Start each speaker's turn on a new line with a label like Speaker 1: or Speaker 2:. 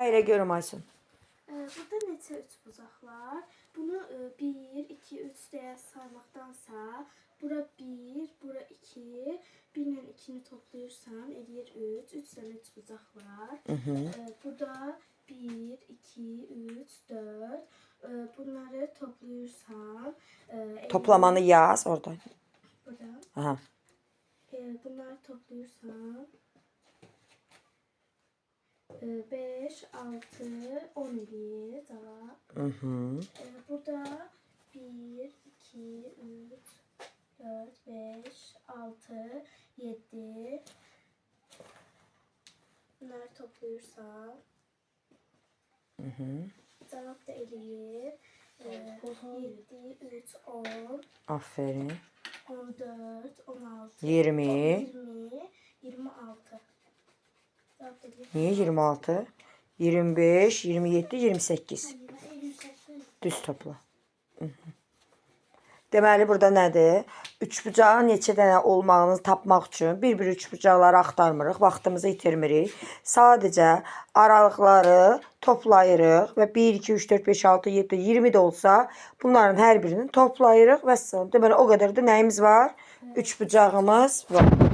Speaker 1: Elə görüm Aysun.
Speaker 2: Burada neçə üçbucaq var? Bunu 1, 2, 3 deyə saymaktansa, bura 1, bura 2, 1 ilə 2-ni toplayırsan, eləyir 3. 3 dənə üçbucaq var. Burada 1, 2, 3, 4. Bunları toplayırsan,
Speaker 1: Toplamanı yaz orada.
Speaker 2: burada.
Speaker 1: Aha.
Speaker 2: Bunları toplayırsan 5, 6, 10 eləyir cavab. Burada 1, 2, 3, 4, 5, 6, 7. Bunları toplayırsan cavab da eləyir 7, 3, 10,
Speaker 1: Aferin.
Speaker 2: 14, 16,
Speaker 1: 20.
Speaker 2: 20, 26. Cavab da eləyir.
Speaker 1: Niye 26? 25, 27, 28. Düz topla. Deməli burada nədir? Üçbucağın neçə dənə olmağını tapmaq üçün bir-bir üçbucaqları axtarmırıq, vaxtımızı itirmirik. Sadəcə aralıqları toplayırıq və 1, 2, 3, 4, 5, 6, 7, 20 də olsa bunların hər birini toplayırıq və deməli o qədər də nəyimiz var? Üçbucağımız var.